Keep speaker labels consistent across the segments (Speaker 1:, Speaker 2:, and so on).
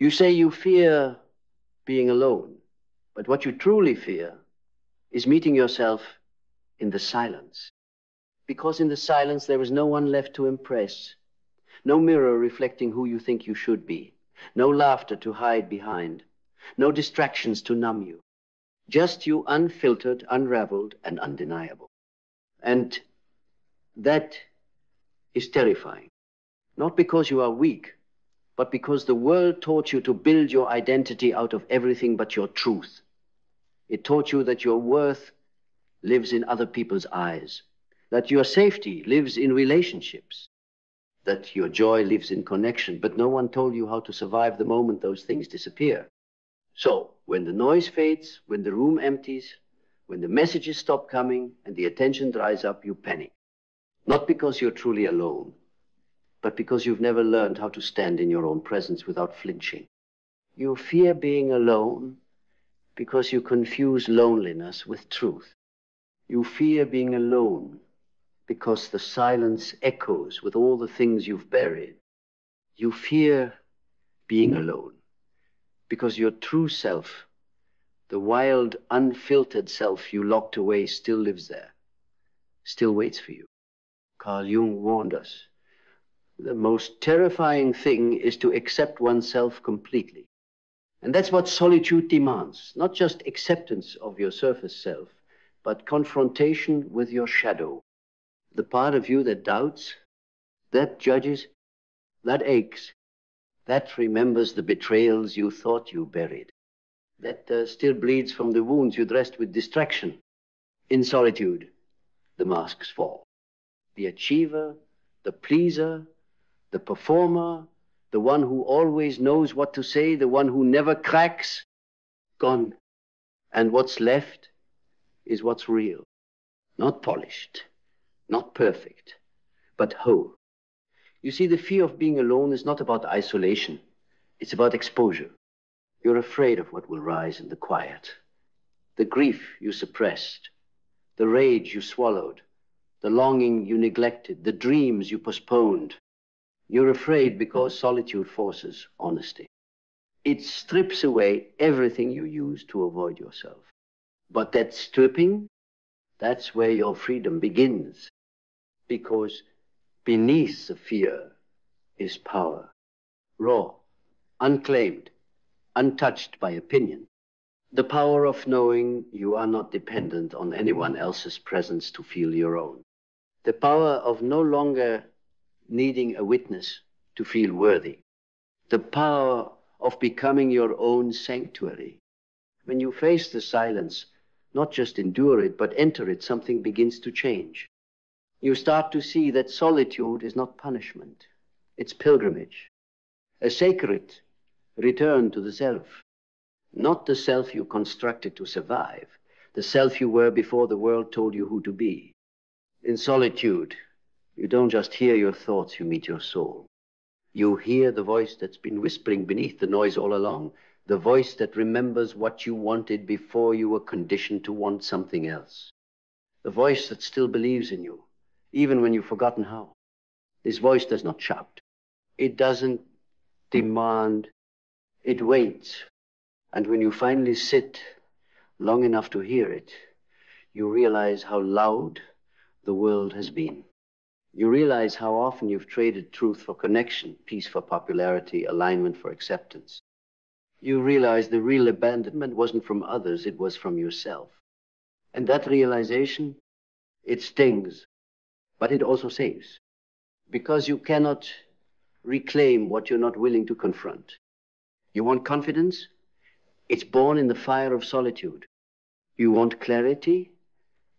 Speaker 1: You say you fear being alone, but what you truly fear is meeting yourself in the silence. Because in the silence there is no one left to impress, no mirror reflecting who you think you should be, no laughter to hide behind, no distractions to numb you. Just you, unfiltered, unraveled, and undeniable. And that is terrifying. Not because you are weak, but because the world taught you to build your identity out of everything but your truth. It taught you that your worth lives in other people's eyes, that your safety lives in relationships, that your joy lives in connection, but no one told you how to survive the moment those things disappear. So, when the noise fades, when the room empties, when the messages stop coming and the attention dries up, you panic. Not because you're truly alone, but because you've never learned how to stand in your own presence without flinching. You fear being alone because you confuse loneliness with truth. You fear being alone because the silence echoes with all the things you've buried. You fear being alone because your true self, the wild, unfiltered self you locked away, still lives there, still waits for you. Carl Jung warned us. The most terrifying thing is to accept oneself completely. And that's what solitude demands, not just acceptance of your surface self, but confrontation with your shadow. The part of you that doubts, that judges, that aches, that remembers the betrayals you thought you buried, that still bleeds from the wounds you dressed with distraction. In solitude, the masks fall. The achiever, the pleaser, the performer, the one who always knows what to say, the one who never cracks, gone. And what's left is what's real. Not polished, not perfect, but whole. You see, the fear of being alone is not about isolation. It's about exposure. You're afraid of what will rise in the quiet. The grief you suppressed, the rage you swallowed, the longing you neglected, the dreams you postponed. You're afraid because solitude forces honesty. It strips away everything you use to avoid yourself. But that stripping, that's where your freedom begins. Because beneath the fear is power. Raw, unclaimed, untouched by opinion. The power of knowing you are not dependent on anyone else's presence to feel your own. The power of no longer needing a witness to feel worthy. The power of becoming your own sanctuary. When you face the silence, not just endure it, but enter it, something begins to change. You start to see that solitude is not punishment. It's pilgrimage. A sacred return to the self. Not the self you constructed to survive, the self you were before the world told you who to be. In solitude, you don't just hear your thoughts, you meet your soul. You hear the voice that's been whispering beneath the noise all along, the voice that remembers what you wanted before you were conditioned to want something else. The voice that still believes in you, even when you've forgotten how. This voice does not shout. It doesn't demand. It waits. And when you finally sit long enough to hear it, you realize how loud the world has been. You realize how often you've traded truth for connection, peace for popularity, alignment for acceptance. You realize the real abandonment wasn't from others, it was from yourself. And that realization, it stings, but it also saves. Because you cannot reclaim what you're not willing to confront. You want confidence? It's born in the fire of solitude. You want clarity?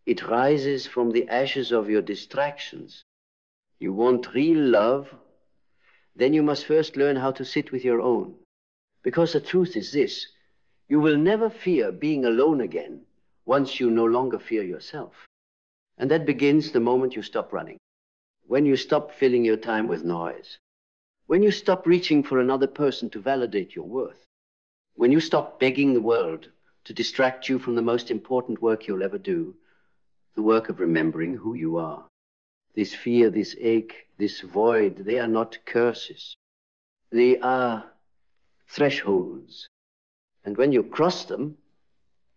Speaker 1: It rises from the ashes of your distractions. You want real love? Then you must first learn how to sit with your own. Because the truth is this, you will never fear being alone again once you no longer fear yourself. And that begins the moment you stop running. When you stop filling your time with noise. When you stop reaching for another person to validate your worth. When you stop begging the world to distract you from the most important work you'll ever do, the work of remembering who you are. This fear, this ache, this void, they are not curses. They are thresholds. And when you cross them,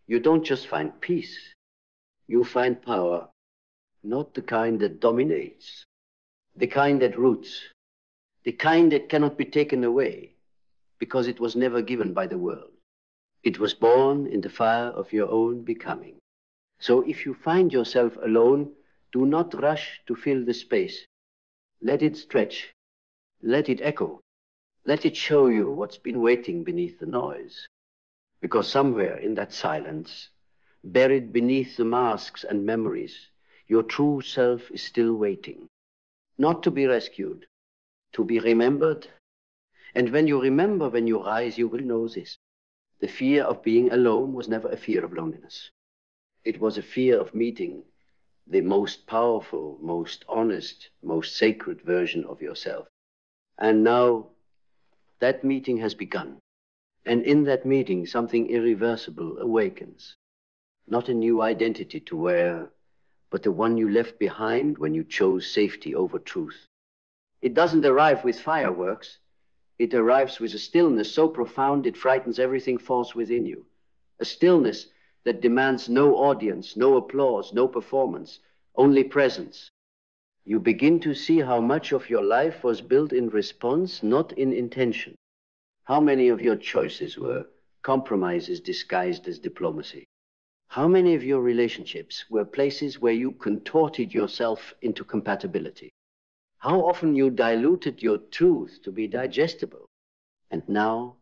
Speaker 1: you don't just find peace, you find power, not the kind that dominates, the kind that roots, the kind that cannot be taken away, because it was never given by the world. It was born in the fire of your own becoming. So if you find yourself alone, do not rush to fill the space. Let it stretch. Let it echo. Let it show you what's been waiting beneath the noise. Because somewhere in that silence, buried beneath the masks and memories, your true self is still waiting. Not to be rescued, to be remembered. And when you remember, when you rise, you will know this. The fear of being alone was never a fear of loneliness. It was a fear of meeting the most powerful, most honest, most sacred version of yourself. And now that meeting has begun. And in that meeting, something irreversible awakens. Not a new identity to wear, but the one you left behind when you chose safety over truth. It doesn't arrive with fireworks. It arrives with a stillness so profound it frightens everything false within you. A stillness that demands no audience, no applause, no performance, only presence. You begin to see how much of your life was built in response, not in intention. How many of your choices were compromises disguised as diplomacy? How many of your relationships were places where you contorted yourself into compatibility? How often you diluted your truth to be digestible? And now,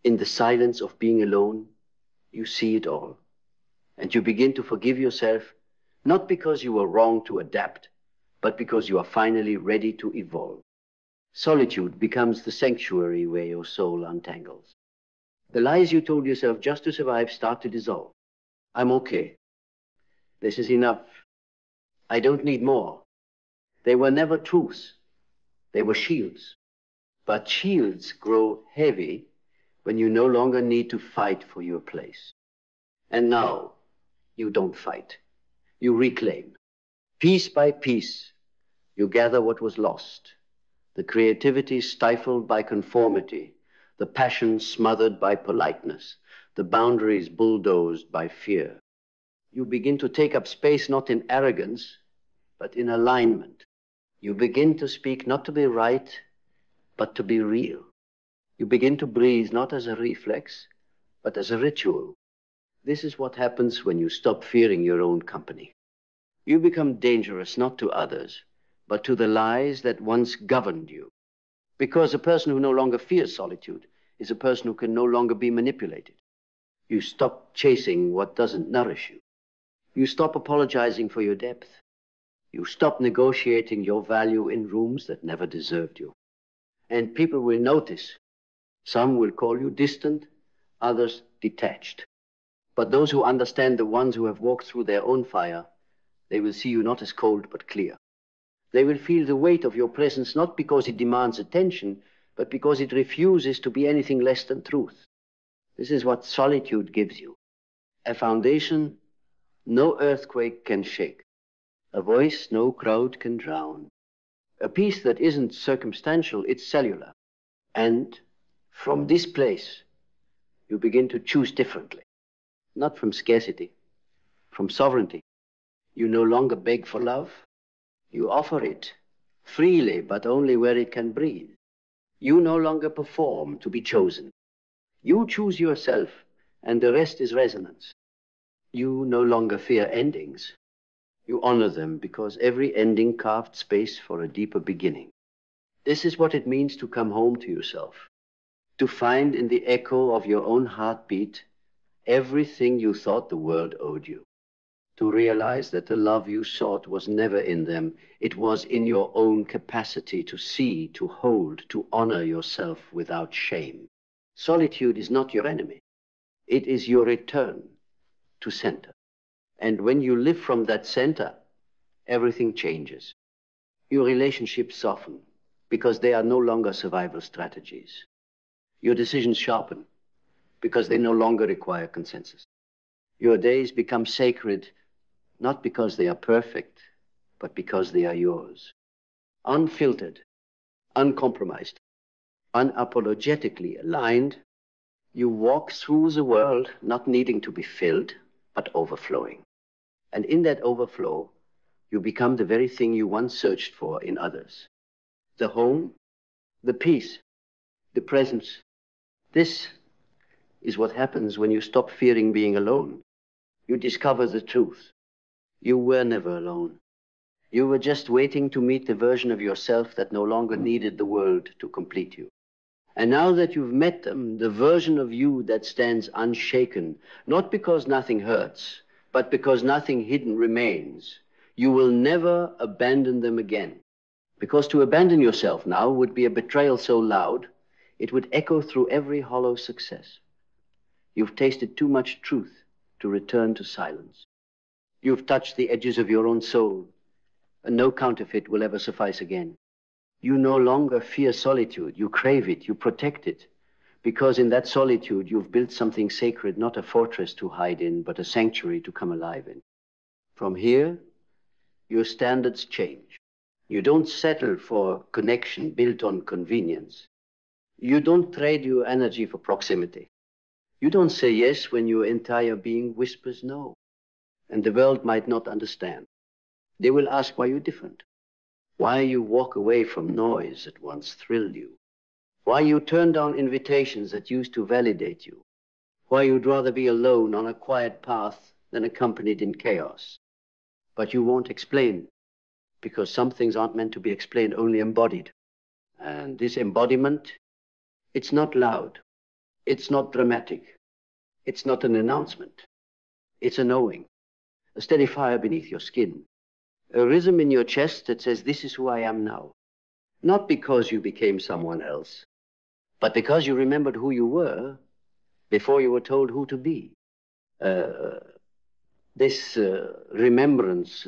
Speaker 1: in the silence of being alone, you see it all. And you begin to forgive yourself, not because you were wrong to adapt, but because you are finally ready to evolve. Solitude becomes the sanctuary where your soul untangles. The lies you told yourself just to survive start to dissolve. I'm okay. This is enough. I don't need more. They were never truths. They were shields. But shields grow heavy when you no longer need to fight for your place. And now, you don't fight. You reclaim. Piece by piece, you gather what was lost. The creativity stifled by conformity, the passion smothered by politeness, the boundaries bulldozed by fear. You begin to take up space not in arrogance, but in alignment. You begin to speak not to be right, but to be real. You begin to breathe not as a reflex, but as a ritual. This is what happens when you stop fearing your own company. You become dangerous not to others, but to the lies that once governed you. Because a person who no longer fears solitude is a person who can no longer be manipulated. You stop chasing what doesn't nourish you. You stop apologizing for your depth. You stop negotiating your value in rooms that never deserved you. And people will notice. Some will call you distant, others detached. But those who understand the ones who have walked through their own fire, they will see you not as cold but clear. They will feel the weight of your presence not because it demands attention, but because it refuses to be anything less than truth. This is what solitude gives you. A foundation no earthquake can shake. A voice no crowd can drown. A peace that isn't circumstantial, it's cellular. And from this place, you begin to choose differently. Not from scarcity, from sovereignty. You no longer beg for love. You offer it freely, but only where it can breathe. You no longer perform to be chosen. You choose yourself, and the rest is resonance. You no longer fear endings. You honor them because every ending carved space for a deeper beginning. This is what it means to come home to yourself, to find in the echo of your own heartbeat everything you thought the world owed you, to realize that the love you sought was never in them. It was in your own capacity to see, to hold, to honor yourself without shame. Solitude is not your enemy. It is your return to center. And when you live from that center, everything changes. Your relationships soften because they are no longer survival strategies. Your decisions sharpen because they no longer require consensus. Your days become sacred not because they are perfect, but because they are yours. Unfiltered, uncompromised, unapologetically aligned, you walk through the world not needing to be filled, but overflowing. And in that overflow, you become the very thing you once searched for in others. The home, the peace, the presence. This is what happens when you stop fearing being alone. You discover the truth. You were never alone. You were just waiting to meet the version of yourself that no longer needed the world to complete you. And now that you've met them, the version of you that stands unshaken, not because nothing hurts, but because nothing hidden remains, you will never abandon them again. Because to abandon yourself now would be a betrayal so loud, it would echo through every hollow success. You've tasted too much truth to return to silence. You've touched the edges of your own soul, and no counterfeit will ever suffice again. You no longer fear solitude. You crave it. You protect it. Because in that solitude, you've built something sacred, not a fortress to hide in, but a sanctuary to come alive in. From here, your standards change. You don't settle for connection built on convenience. You don't trade your energy for proximity. You don't say yes when your entire being whispers no. And the world might not understand. They will ask why you're different. Why you walk away from noise that once thrilled you. Why you turn down invitations that used to validate you. Why you'd rather be alone on a quiet path than accompanied in chaos. But you won't explain, because some things aren't meant to be explained, only embodied. And this embodiment, it's not loud. It's not dramatic. It's not an announcement. It's a knowing, a steady fire beneath your skin. A rhythm in your chest that says, this is who I am now. Not because you became someone else, but because you remembered who you were before you were told who to be. This remembrance,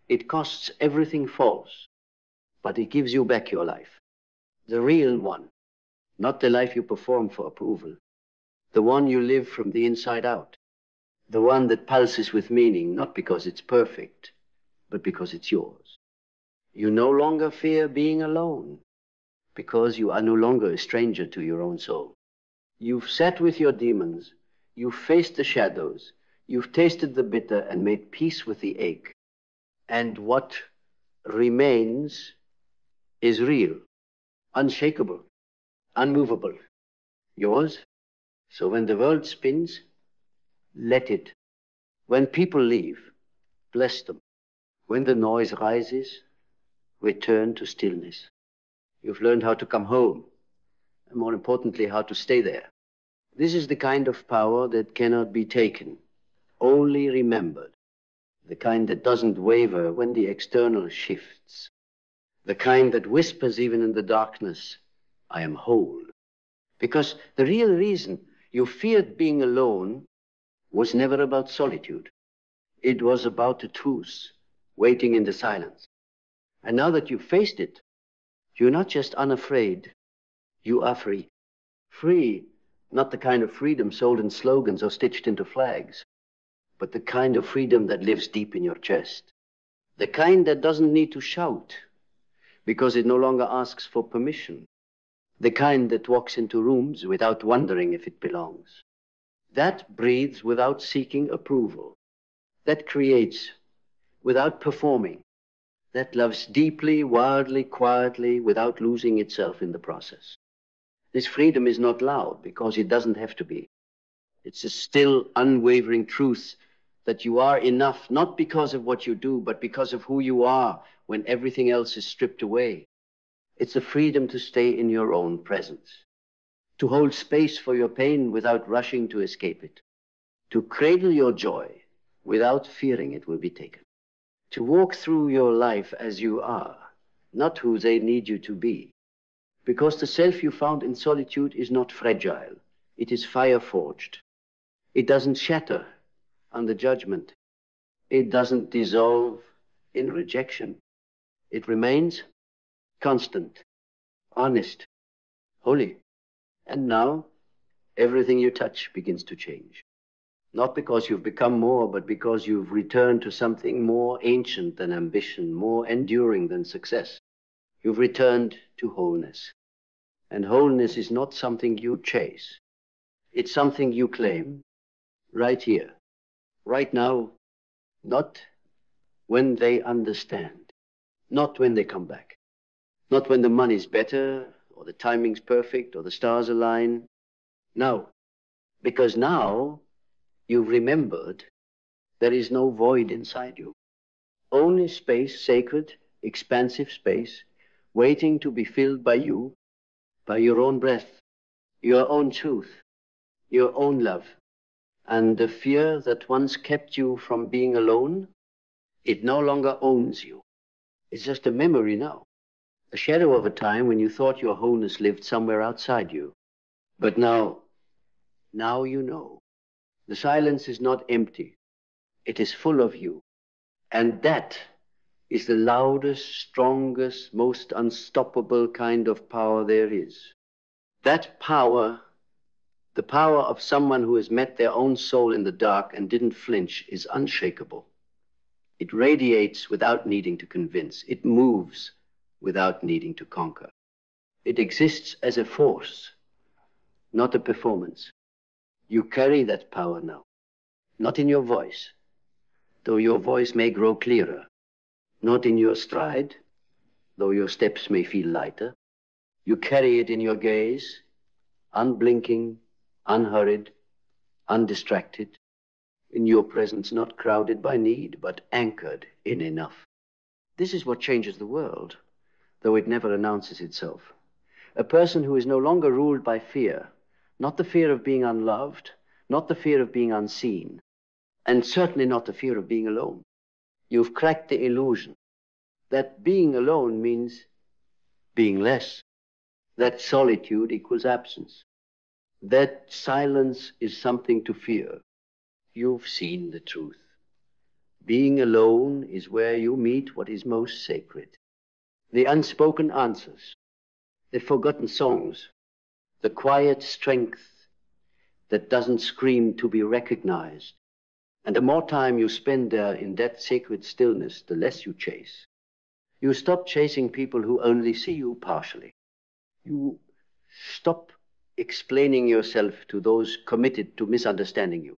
Speaker 1: it costs everything false, but it gives you back your life. The real one, not the life you perform for approval. The one you live from the inside out. The one that pulses with meaning, not because it's perfect, but because it's yours. You no longer fear being alone, because you are no longer a stranger to your own soul. You've sat with your demons, you've faced the shadows, you've tasted the bitter and made peace with the ache. And what remains is real, unshakable, unmovable, yours. So when the world spins, let it. When people leave, bless them. When the noise rises, return to stillness. You've learned how to come home, and more importantly, how to stay there. This is the kind of power that cannot be taken, only remembered. The kind that doesn't waver when the external shifts. The kind that whispers even in the darkness, I am whole. Because the real reason you feared being alone was never about solitude. It was about the truth, waiting in the silence. And now that you've faced it, you're not just unafraid, you are free. Free, not the kind of freedom sold in slogans or stitched into flags, but the kind of freedom that lives deep in your chest. The kind that doesn't need to shout, because it no longer asks for permission. The kind that walks into rooms without wondering if it belongs. That breathes without seeking approval. That creates without performing. That loves deeply, wildly, quietly, without losing itself in the process. This freedom is not loud because it doesn't have to be. It's a still, unwavering truth that you are enough, not because of what you do, but because of who you are when everything else is stripped away. It's the freedom to stay in your own presence, to hold space for your pain without rushing to escape it, to cradle your joy without fearing it will be taken, to walk through your life as you are, not who they need you to be, because the self you found in solitude is not fragile. It is fire-forged. It doesn't shatter under judgment. It doesn't dissolve in rejection. It remains constant, honest, holy. And now, everything you touch begins to change. Not because you've become more, but because you've returned to something more ancient than ambition, more enduring than success. You've returned to wholeness. And wholeness is not something you chase. It's something you claim right here, right now, not when they understand, not when they come back, not when the money's better, or the timing's perfect, or the stars align. Now, because now you've remembered there is no void inside you. Only space, sacred, expansive space, waiting to be filled by you, by your own breath, your own truth, your own love. And the fear that once kept you from being alone, it no longer owns you. It's just a memory now, a shadow of a time when you thought your wholeness lived somewhere outside you. But now you know. The silence is not empty. It is full of you. And that is the loudest, strongest, most unstoppable kind of power there is. That power, the power of someone who has met their own soul in the dark and didn't flinch, is unshakable. It radiates without needing to convince. It moves without needing to conquer. It exists as a force, not a performance. You carry that power now, not in your voice, though your voice may grow clearer, not in your stride, though your steps may feel lighter. You carry it in your gaze, unblinking, unhurried, undistracted, in your presence not crowded by need, but anchored in enough. This is what changes the world, though it never announces itself. A person who is no longer ruled by fear, not the fear of being unloved, not the fear of being unseen, and certainly not the fear of being alone. You've cracked the illusion that being alone means being less, that solitude equals absence, that silence is something to fear. You've seen the truth. Being alone is where you meet what is most sacred. The unspoken answers, the forgotten songs, the quiet strength that doesn't scream to be recognized. And the more time you spend there in that sacred stillness, the less you chase. You stop chasing people who only see you partially. You stop explaining yourself to those committed to misunderstanding you.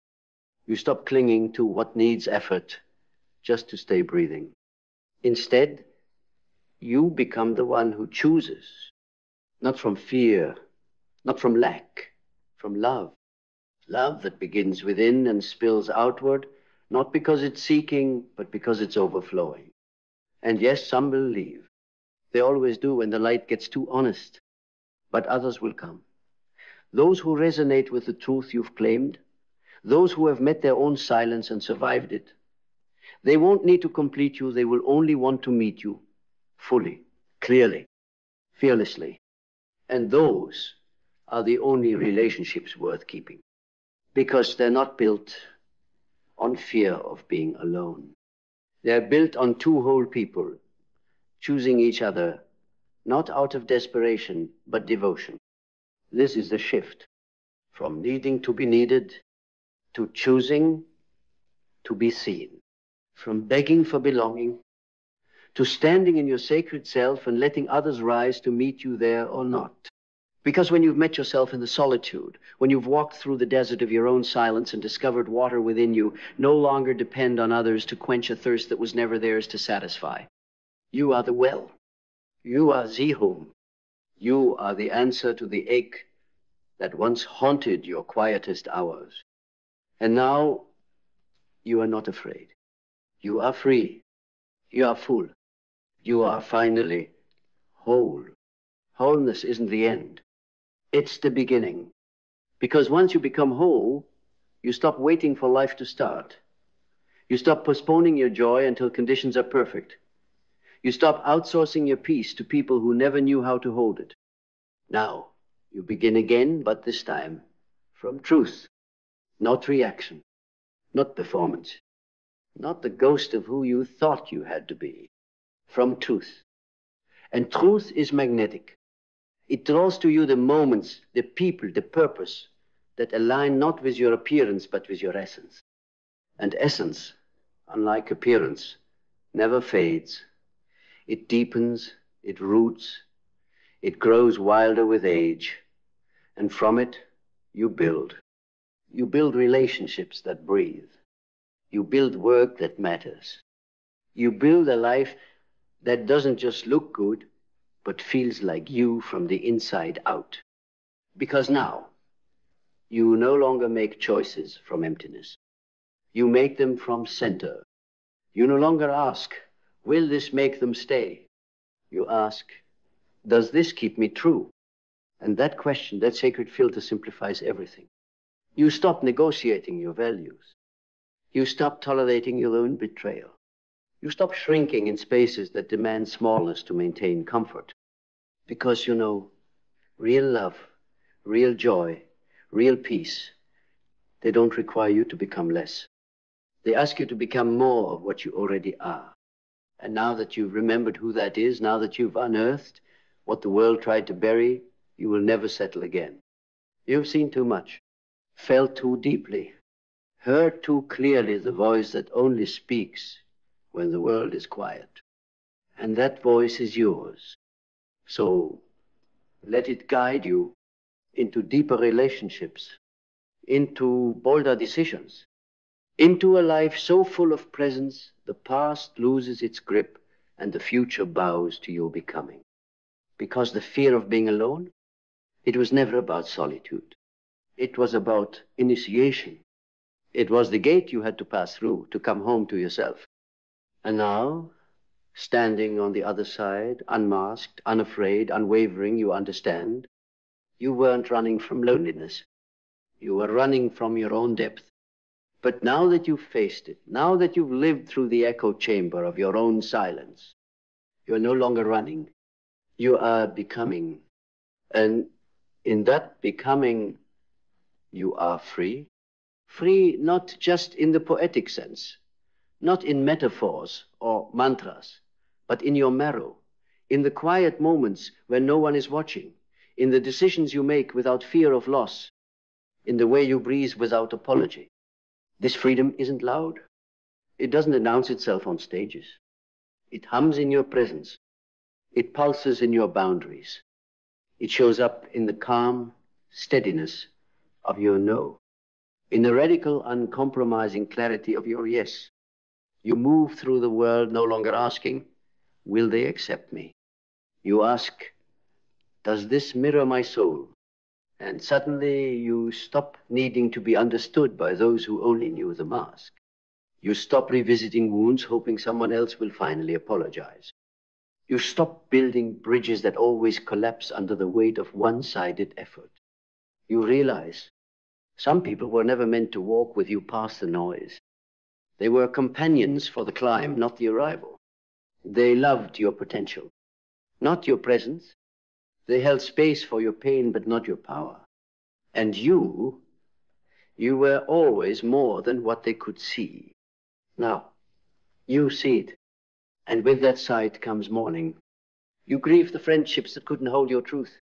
Speaker 1: You stop clinging to what needs effort just to stay breathing. Instead, you become the one who chooses, not from fear, not from lack, from love. Love that begins within and spills outward, not because it's seeking, but because it's overflowing. And yes, some will leave. They always do when the light gets too honest. But others will come. Those who resonate with the truth you've claimed, those who have met their own silence and survived it, they won't need to complete you. They will only want to meet you fully, clearly, fearlessly. And those are the only relationships worth keeping, because they're not built on fear of being alone. They're built on two whole people, choosing each other, not out of desperation, but devotion. This is the shift from needing to be needed to choosing to be seen, from begging for belonging to standing in your sacred self and letting others rise to meet you there or not. Because when you've met yourself in the solitude, when you've walked through the desert of your own silence and discovered water within you, no longer depend on others to quench a thirst that was never theirs to satisfy. You are the well. You are the home. You are the answer to the ache that once haunted your quietest hours. And now you are not afraid. You are free. You are full. You are finally whole. Wholeness isn't the end. It's the beginning. Because once you become whole, you stop waiting for life to start. You stop postponing your joy until conditions are perfect. You stop outsourcing your peace to people who never knew how to hold it. Now, you begin again, but this time from truth, not reaction, not performance, not the ghost of who you thought you had to be, from truth. And truth is magnetic. It draws to you the moments, the people, the purpose that align not with your appearance, but with your essence. And essence, unlike appearance, never fades. It deepens, it roots, It grows wilder with age, and from it you build. You build relationships that breathe. You build work that matters. You build a life that doesn't just look good, but feels like you from the inside out. Because now, you no longer make choices from emptiness. You make them from center. You no longer ask, will this make them stay? You ask, does this keep me true? And that question, that sacred filter, simplifies everything. You stop negotiating your values. You stop tolerating your own betrayal. You stop shrinking in spaces that demand smallness to maintain comfort. Because, you know, real love, real joy, real peace, they don't require you to become less. They ask you to become more of what you already are. And now that you've remembered who that is, now that you've unearthed what the world tried to bury, you will never settle again. You've seen too much, felt too deeply, heard too clearly the voice that only speaks when the world is quiet. And that voice is yours. So let it guide you into deeper relationships, into bolder decisions, into a life so full of presence, the past loses its grip and the future bows to your becoming. Because the fear of being alone, it was never about solitude. It was about initiation. It was the gate you had to pass through to come home to yourself. And now, standing on the other side, unmasked, unafraid, unwavering, you understand. You weren't running from loneliness. You were running from your own depth. But now that you've faced it, now that you've lived through the echo chamber of your own silence, you're no longer running. You are becoming. And in that becoming, you are free. Free not just in the poetic sense, not in metaphors or mantras, but in your marrow, in the quiet moments when no one is watching, in the decisions you make without fear of loss, in the way you breathe without apology. This freedom isn't loud. It doesn't announce itself on stages. It hums in your presence. It pulses in your boundaries. It shows up in the calm steadiness of your no, in the radical, uncompromising clarity of your yes. You move through the world no longer asking, will they accept me? You ask, does this mirror my soul? And suddenly you stop needing to be understood by those who only knew the mask. You stop revisiting wounds, hoping someone else will finally apologize. You stop building bridges that always collapse under the weight of one-sided effort. You realize some people were never meant to walk with you past the noise. They were companions for the climb, not the arrival. They loved your potential, not your presence. They held space for your pain, but not your power. And you were always more than what they could see. Now, you see it. And with that sight comes mourning. You grieve the friendships that couldn't hold your truth,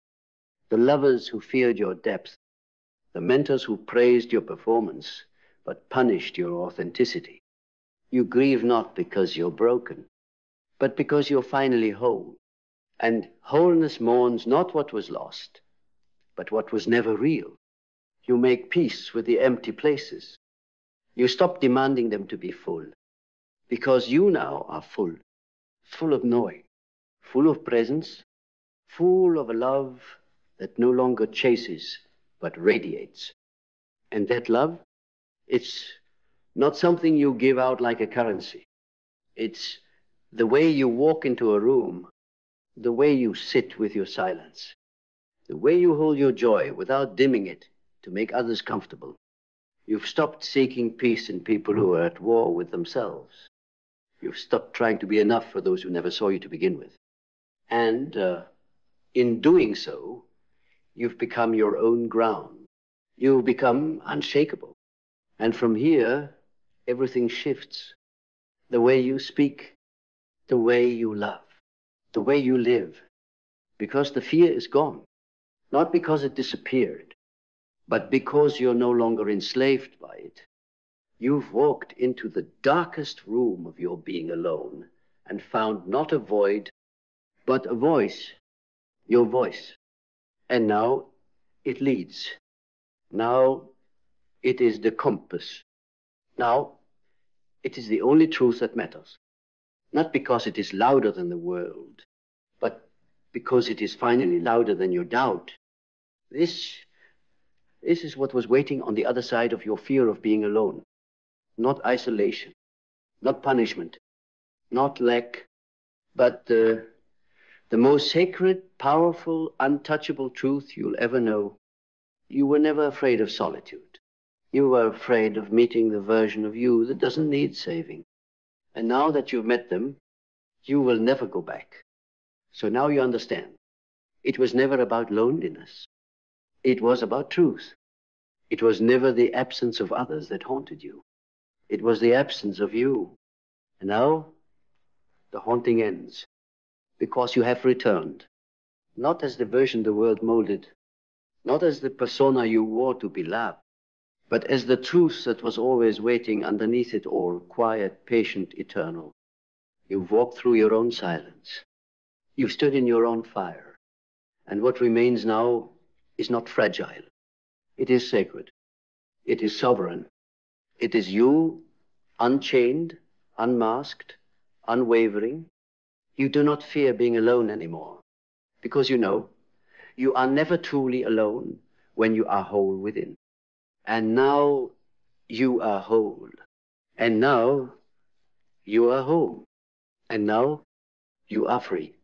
Speaker 1: the lovers who feared your depth, the mentors who praised your performance, but punished your authenticity. You grieve not because you're broken, but because you're finally whole. And wholeness mourns not what was lost, but what was never real. You make peace with the empty places. You stop demanding them to be full, because you now are full, full of knowing, full of presence, full of a love that no longer chases, but radiates. And that love, it's not something you give out like a currency. It's the way you walk into a room, the way you sit with your silence, the way you hold your joy without dimming it to make others comfortable. You've stopped seeking peace in people who are at war with themselves. You've stopped trying to be enough for those who never saw you to begin with. And in doing so, you've become your own ground. You've become unshakable. And from here, everything shifts. The way you speak, the way you love, the way you live. Because the fear is gone. Not because it disappeared, but because you're no longer enslaved by it. You've walked into the darkest room of your being alone and found not a void, but a voice. your voice. And now it leads. Now it is the compass. Now it is the only truth that matters. Not because it is louder than the world, but because it is finally louder than your doubt. This is what was waiting on the other side of your fear of being alone. Not isolation, not punishment, not lack, but the most sacred, powerful, untouchable truth you'll ever know. You were never afraid of solitude. You were afraid of meeting the version of you that doesn't need saving. And now that you've met them, you will never go back. So now you understand. It was never about loneliness. It was about truth. It was never the absence of others that haunted you. It was the absence of you. And now the haunting ends because you have returned, not as the version the world molded, not as the persona you wore to be loved, but as the truth that was always waiting underneath it all, quiet, patient, eternal. You've walked through your own silence. You've stood in your own fire. And what remains now is not fragile. It is sacred. It is sovereign. It is you, unchained, unmasked, unwavering. You do not fear being alone anymore, because you know you are never truly alone when you are whole within. And now you are whole. And now you are home. And now you are free.